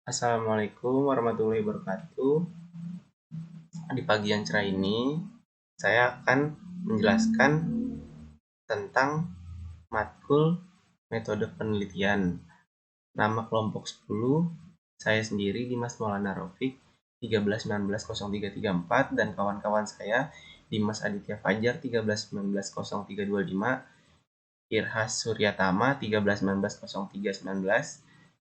Assalamualaikum warahmatullahi wabarakatuh. Di pagi yang cerah ini, saya akan menjelaskan tentang matkul metode penelitian. Nama kelompok 10, saya sendiri Dimas Maulana Rafiq, 13190334 dan kawan-kawan saya Dimas Aditya Fajar 13190325, Irhas Suryatama 13190319,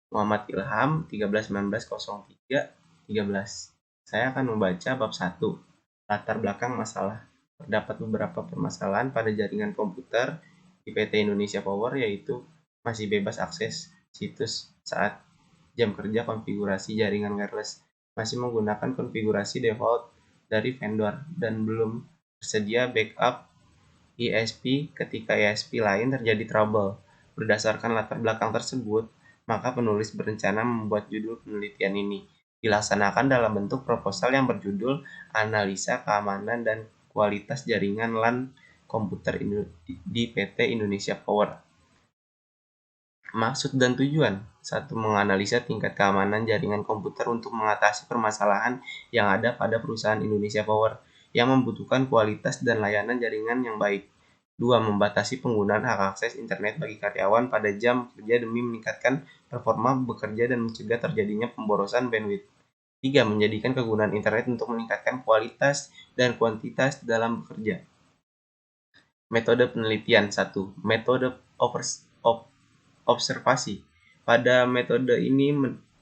Muhammad Ilham 13190313. Saya akan membaca bab 1, latar belakang masalah. Terdapat beberapa permasalahan pada jaringan komputer di PT Indonesia Power, yaitu masih bebas akses situs saat jam kerja, konfigurasi jaringan wireless masih menggunakan konfigurasi default dari vendor, dan belum tersedia backup ISP ketika ISP lain terjadi trouble. Berdasarkan latar belakang tersebut, maka penulis berencana membuat judul penelitian ini dilaksanakan dalam bentuk proposal yang berjudul Analisa Keamanan dan Kualitas Jaringan LAN Komputer di PT Indonesia Power. Maksud dan tujuan: 1. Menganalisa tingkat keamanan jaringan komputer untuk mengatasi permasalahan yang ada pada perusahaan Indonesia Power yang membutuhkan kualitas dan layanan jaringan yang baik. 2. Membatasi penggunaan hak akses internet bagi karyawan pada jam kerja demi meningkatkan performa bekerja dan mencegah terjadinya pemborosan bandwidth. 3. Menjadikan kegunaan internet untuk meningkatkan kualitas dan kuantitas dalam bekerja. Metode penelitian. 1. Metode observasi. Pada metode ini,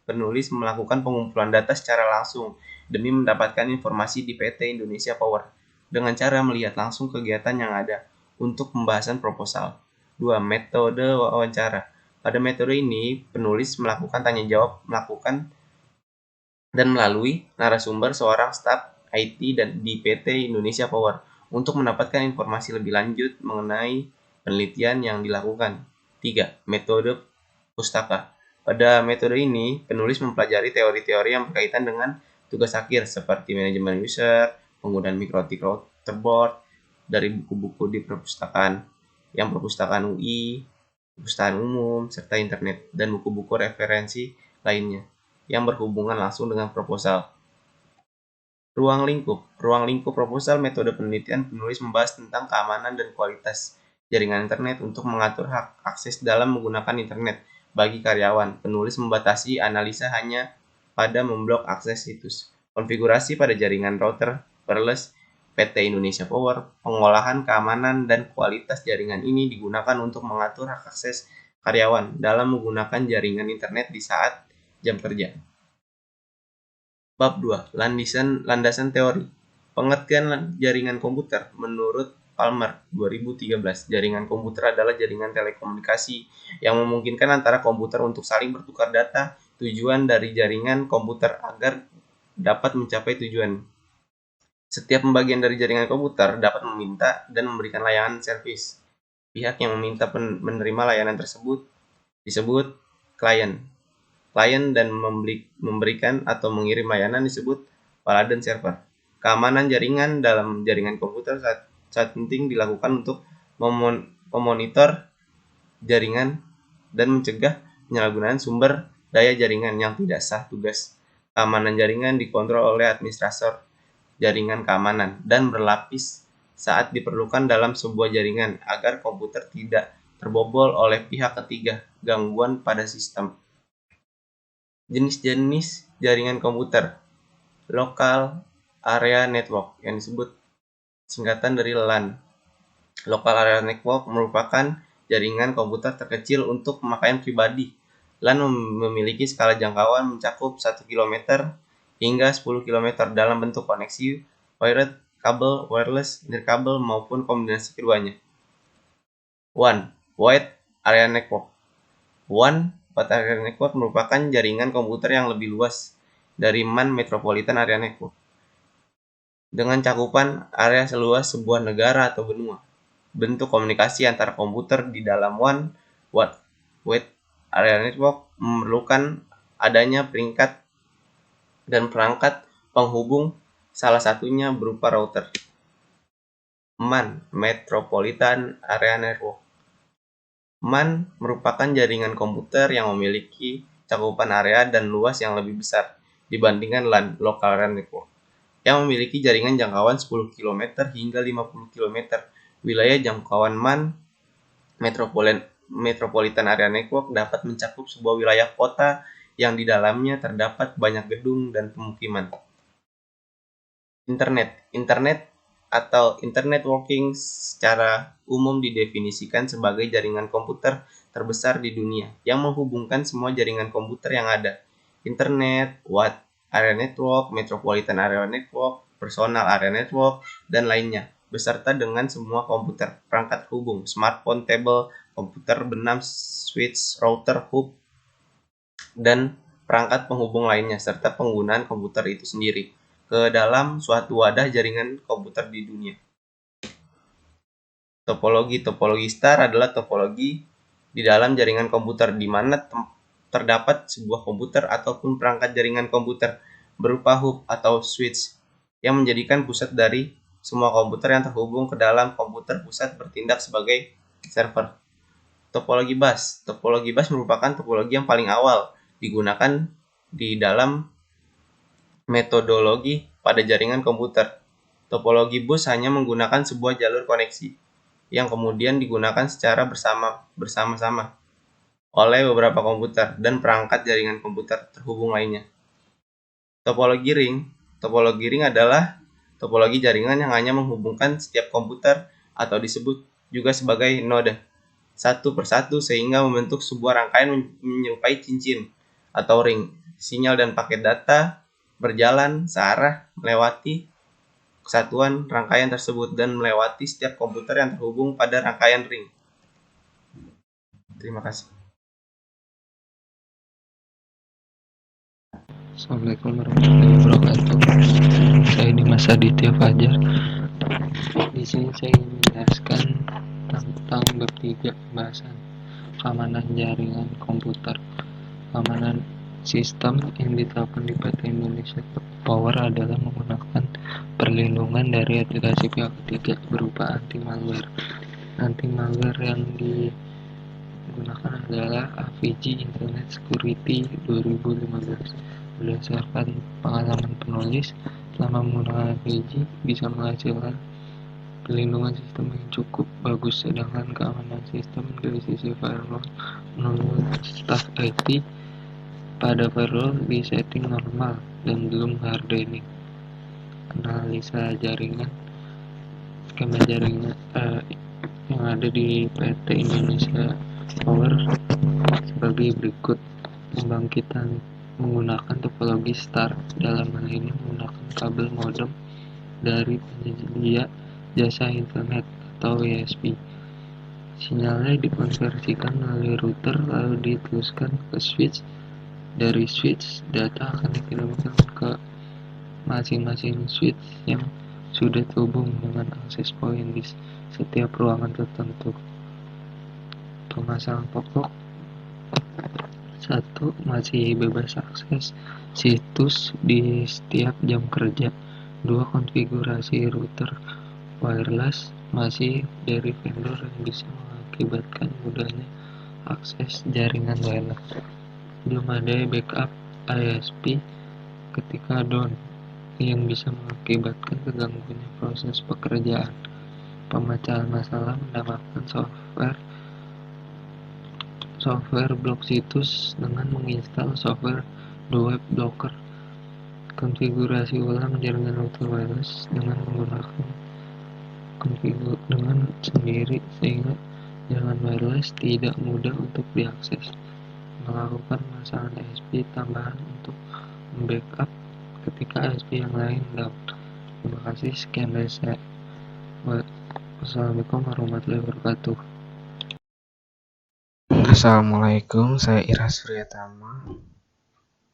penulis melakukan pengumpulan data secara langsung demi mendapatkan informasi di PT Indonesia Power dengan cara melihat langsung kegiatan yang ada untuk pembahasan proposal. 2. Metode wawancara. Pada metode ini, penulis melakukan tanya jawab dan melalui narasumber seorang staf IT dan di PT Indonesia Power untuk mendapatkan informasi lebih lanjut mengenai penelitian yang dilakukan. 3. Metode pustaka. Pada metode ini, penulis mempelajari teori-teori yang berkaitan dengan tugas akhir seperti manajemen user, penggunaan mikrotik routerboard dari buku-buku di perpustakaan UI, perpustakaan umum, serta internet, dan buku-buku referensi lainnya yang berhubungan langsung dengan proposal. Ruang lingkup proposal metode penelitian, penulis membahas tentang keamanan dan kualitas jaringan internet untuk mengatur hak akses dalam menggunakan internet bagi karyawan. Penulis membatasi analisa hanya pada memblok akses situs. Konfigurasi pada jaringan router wireless PT Indonesia Power. Pengolahan keamanan dan kualitas jaringan ini digunakan untuk mengatur hak akses karyawan dalam menggunakan jaringan internet di saat jam kerja. Bab 2. Landasan teori. Pengertian jaringan komputer. Menurut Palmer 2013, jaringan komputer adalah jaringan telekomunikasi yang memungkinkan antara komputer untuk saling bertukar data. Tujuan dari jaringan komputer agar dapat mencapai tujuan. Setiap pembagian dari jaringan komputer dapat meminta dan memberikan layanan servis. Pihak yang meminta menerima layanan tersebut disebut klien. Klien dan memberikan atau mengirim layanan disebut peladan server. Keamanan jaringan dalam jaringan komputer sangat penting dilakukan untuk memonitor jaringan dan mencegah penyalahgunaan sumber daya jaringan yang tidak sah tugas. Keamanan jaringan dikontrol oleh administrator jaringan keamanan dan berlapis saat diperlukan dalam sebuah jaringan agar komputer tidak terbobol oleh pihak ketiga. Gangguan pada sistem. Jenis-jenis jaringan komputer. Local Area Network yang disebut singkatan dari LAN. Local Area Network merupakan jaringan komputer terkecil untuk pemakaian pribadi. LAN memiliki skala jangkauan mencakup 1 km hingga 10 km dalam bentuk koneksi wired, kabel, wireless, nirkabel, maupun kombinasi keduanya. 1. Wide Area Network. Wide Area Network merupakan jaringan komputer yang lebih luas dari MAN Metropolitan Area Network, dengan cakupan area seluas sebuah negara atau benua. Bentuk komunikasi antara komputer di dalam Wide Area Network memerlukan adanya peringkat dan perangkat penghubung, salah satunya berupa router. MAN Metropolitan Area Network. MAN merupakan jaringan komputer yang memiliki cakupan area dan luas yang lebih besar dibandingkan LAN (Local Area Network) yang memiliki jaringan jangkauan 10 km hingga 50 km. Wilayah jangkauan MAN Metropolitan Area Network dapat mencakup sebuah wilayah kota yang di dalamnya terdapat banyak gedung dan pemukiman. Internet atau Internet Working secara umum didefinisikan sebagai jaringan komputer terbesar di dunia yang menghubungkan semua jaringan komputer yang ada. Internet, Wide Area Network, Metropolitan Area Network, Personal Area Network, dan lainnya, beserta dengan semua komputer, perangkat hubung, smartphone, tablet, komputer benam, switch, router, hub, dan perangkat penghubung lainnya, serta penggunaan komputer itu sendiri ke dalam suatu wadah jaringan komputer di dunia. Topologi star adalah topologi di dalam jaringan komputer di mana terdapat sebuah komputer ataupun perangkat jaringan komputer berupa hub atau switch yang menjadikan pusat dari semua komputer yang terhubung ke dalam komputer pusat bertindak sebagai server. Topologi bus merupakan topologi yang paling awal digunakan di dalam metodologi pada jaringan komputer. Topologi bus hanya menggunakan sebuah jalur koneksi yang kemudian digunakan secara bersama-sama oleh beberapa komputer dan perangkat jaringan komputer terhubung lainnya. Topologi ring adalah topologi jaringan yang hanya menghubungkan setiap komputer atau disebut juga sebagai node satu persatu sehingga membentuk sebuah rangkaian menyerupai cincin atau ring. Sinyal dan paket data berjalan searah melewati kesatuan rangkaian tersebut dan melewati setiap komputer yang terhubung pada rangkaian ring. Terima kasih. Assalamualaikum warahmatullahi wabarakatuh. Saya Dimas Aditya Fajar. Di sini saya ingin menjelaskan tentang bertiga pembahasan keamanan jaringan komputer. Keamanan sistem yang diterapkan di PT Indonesia Power adalah menggunakan perlindungan dari aplikasi pihak ketiga berupa anti-malware. Anti-malware yang digunakan adalah AVG Internet Security 2015. Berdasarkan pengalaman penulis, selama menggunakan AVG bisa menghasilkan perlindungan sistem yang cukup bagus, sedangkan keamanan sistem dari sisi firewall menurut staf IT pada firewall di setting normal dan belum hardening. Analisa jaringan skema jaringan yang ada di PT Indonesia Power sebagai berikut. Pembangkitan menggunakan topologi star, dalam hal ini menggunakan kabel modem dari penyedia jasa internet atau WSP. Sinyalnya dikonversikan melalui router lalu diteruskan ke switch. Dari switch, data akan dikirimkan ke masing-masing switch yang sudah terhubung dengan akses point di setiap ruangan tertentu. Permasalahan pokok: 1. Masih bebas akses situs di setiap jam kerja. 2. Konfigurasi router wireless masih dari vendor yang bisa mengakibatkan mudahnya akses jaringan wireless. Belum ada backup ISP ketika down yang bisa mengakibatkan terganggunya proses pekerjaan. Pemecahan masalah mendapatkan software blok situs dengan menginstal software web blocker. Konfigurasi ulang jaringan router wireless dengan menggunakan dengan sendiri sehingga jaringan wireless tidak mudah untuk diakses. Melakukan pemasangan ISP tambahan untuk membackup ketika ISP yang lain down. Terima kasih, sekian dari saya. Wassalamualaikum warahmatullahi wabarakatuh. Assalamualaikum, saya Ira Suryatama.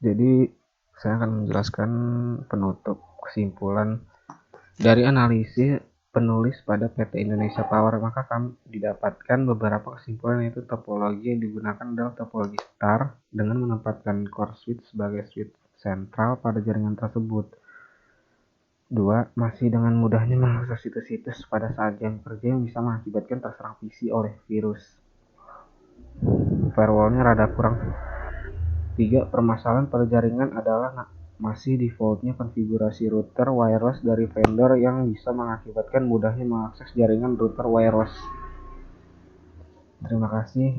Jadi saya akan menjelaskan penutup kesimpulan dari analisis penulis pada PT Indonesia Power. Maka kami didapatkan beberapa kesimpulan, yaitu topologi yang digunakan adalah topologi star dengan menempatkan core switch sebagai switch sentral pada jaringan tersebut. 2. Masih dengan mudahnya mengakses situs-situs pada saat jam kerja yang bisa mengakibatkan terserang PC oleh virus. Firewallnya rada kurang 3. Permasalahan pada jaringan adalah masih defaultnya konfigurasi router wireless dari vendor yang bisa mengakibatkan mudahnya mengakses jaringan router wireless. Terima kasih.